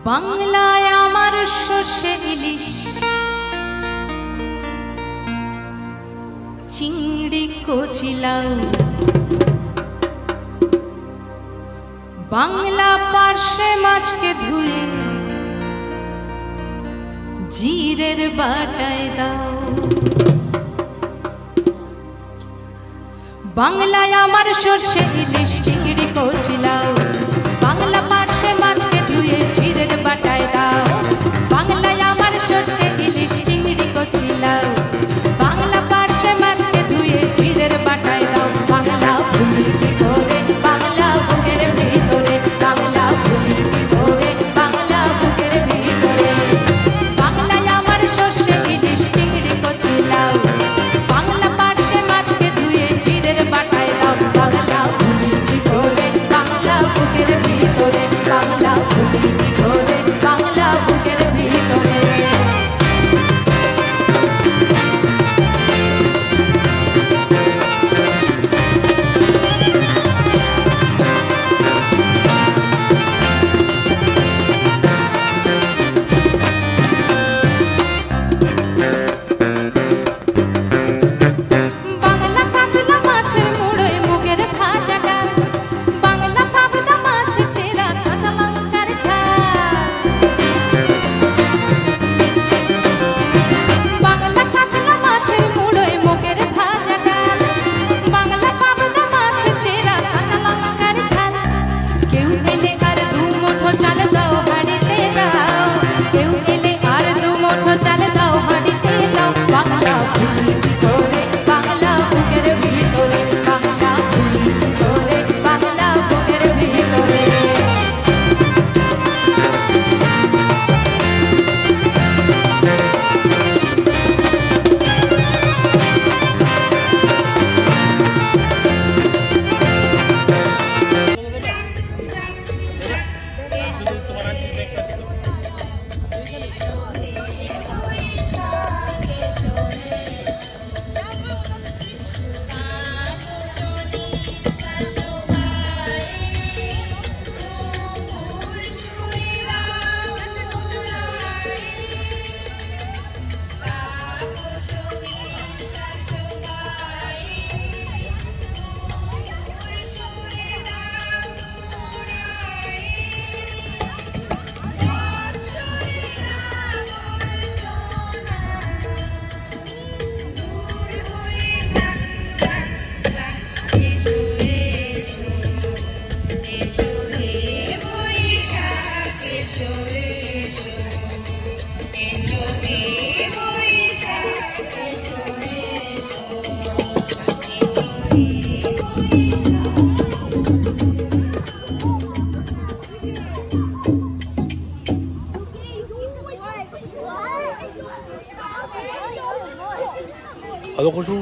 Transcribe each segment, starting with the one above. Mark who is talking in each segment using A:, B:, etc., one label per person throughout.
A: বাংলায় আমার সর্ষে ইলিশ চিংড়ি কচিলাও বাংলা পার্শে মাছকে ধুয়ে জিরের বাটায় দাও। বাংলায় আমার সর্ষে ইলিশ চিংড়ি কচিলাও বাংলা পার্শে মাছকে ধুয়ে জিরের বাটায় দাও। বাংলায় আমার সর্ষে ইলিশ চিংড়ি কচিলাও বাংলা পার্শে মাছকে ধুয়ে জিরের বাটায় দাও। বাংলা ভুলি করে বাংলা বুকের ভিতরে বাংলা ভুলি করে বাংলা বুকের ভিতরে বাংলায় আমার সর্ষে ইলিশ চিংড়ি কচিলাও বাংলা পার্শে মাছকে ধুয়ে জিরের বাটায় দাও। বাংলা ভুলি করে বাংলা বুকের ভিতরে বাংলা ভুলি করে বাংলা বুকের ভিতরে। বাংলা কাতলা মাছের মুড়োয় মুগের ভাজা ডাল বাংলা পাবদা মাছ চেরা কাঁচা লঙ্কার ঝাল। বাংলা কাতলা মাছের মুড়োয় মুগের ভাজা ডাল বাংলা পাবদা মাছ চেরা কাঁচা লঙ্কার ঝাল। কেউ এলে আর দু মুঠো চাল দাও হাঁড়িতে দাও কেউ এলে আর দু মুঠো চাল দাও হাঁড়িতে দাও। বাংলা ভুলি করে বাংলা বুকের ভিতরে বাংলা ভুলি করে বাংলা বুকের ভিতরে।
B: Hadi koşun.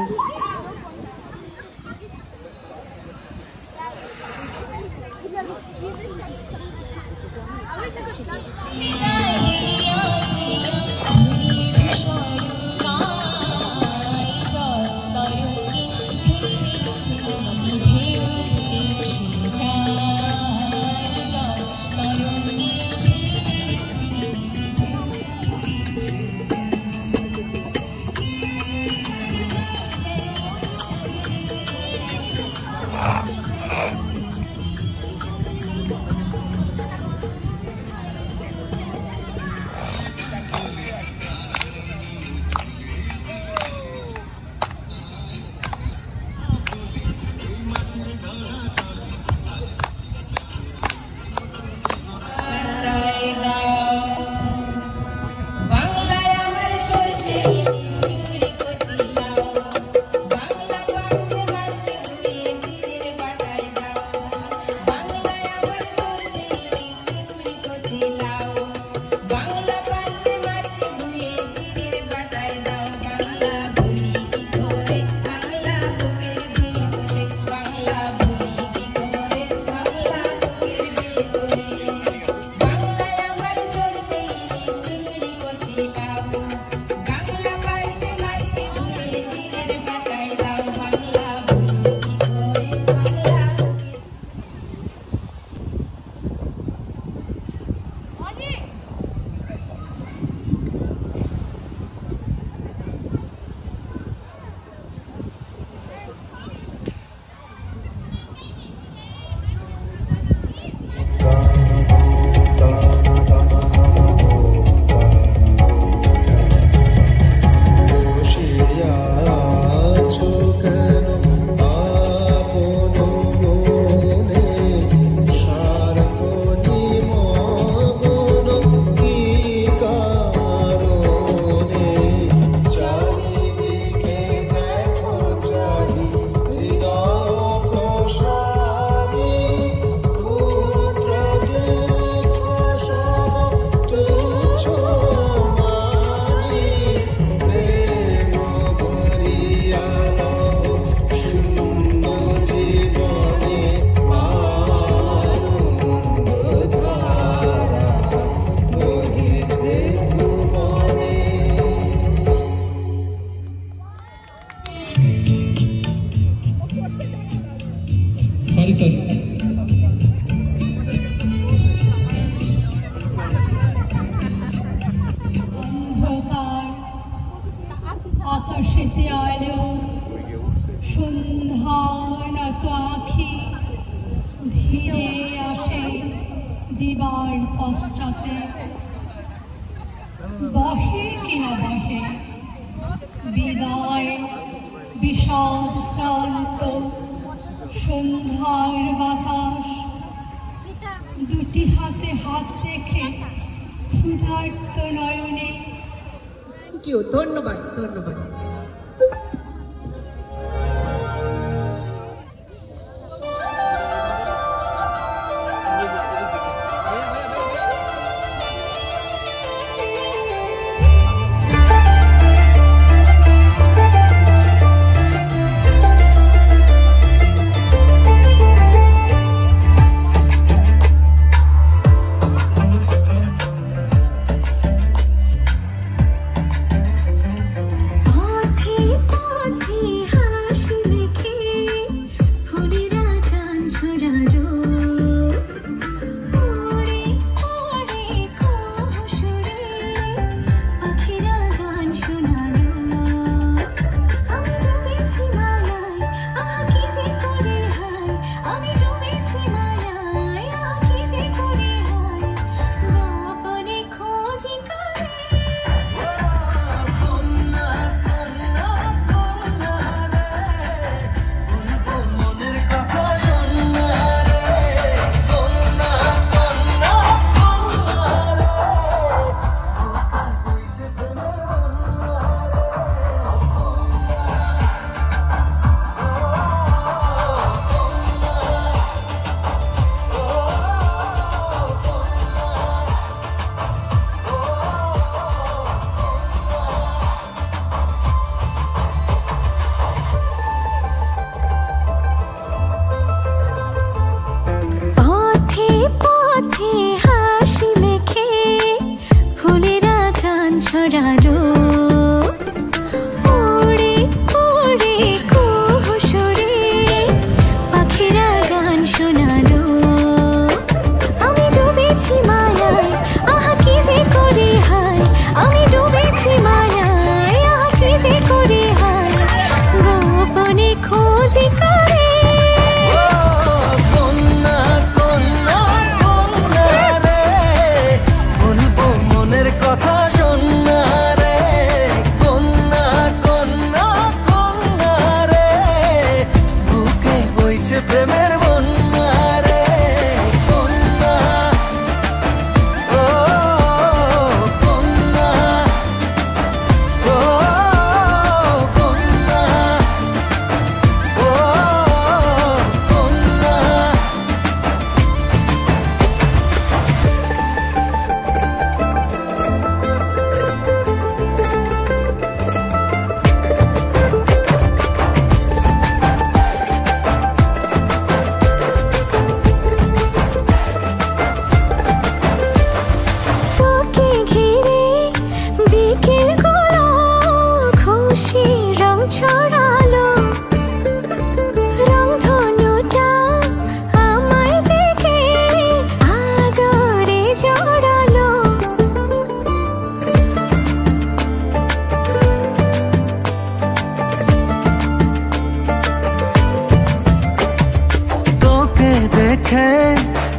C: দিবার পশ্চাতে বহে কিনা বহে বিদায় বিষাদ শ্রান্ত সন্ধ্যার বাতাস দুটি হাতে হাত রেখে ক্ষুধার্ত নয়নে।
D: ধন্যবাদ ধন্যবাদ।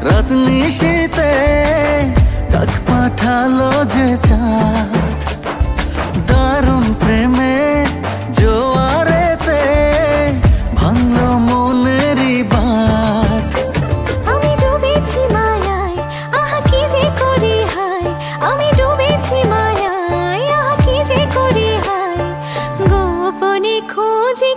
E: রাত নিশীতে ডাক পাঠালো যে চাঁদ, দারুণ প্রেমে জোয়ারেতে ভাঙলো মনেরই বাঁধ।
F: আমি ডুবেছি মায়ায়, আহা কি যে করি হায়, আমি ডুবেছি মায়ায়, আহা কি যে করি হায়, গোপনে খোঁজি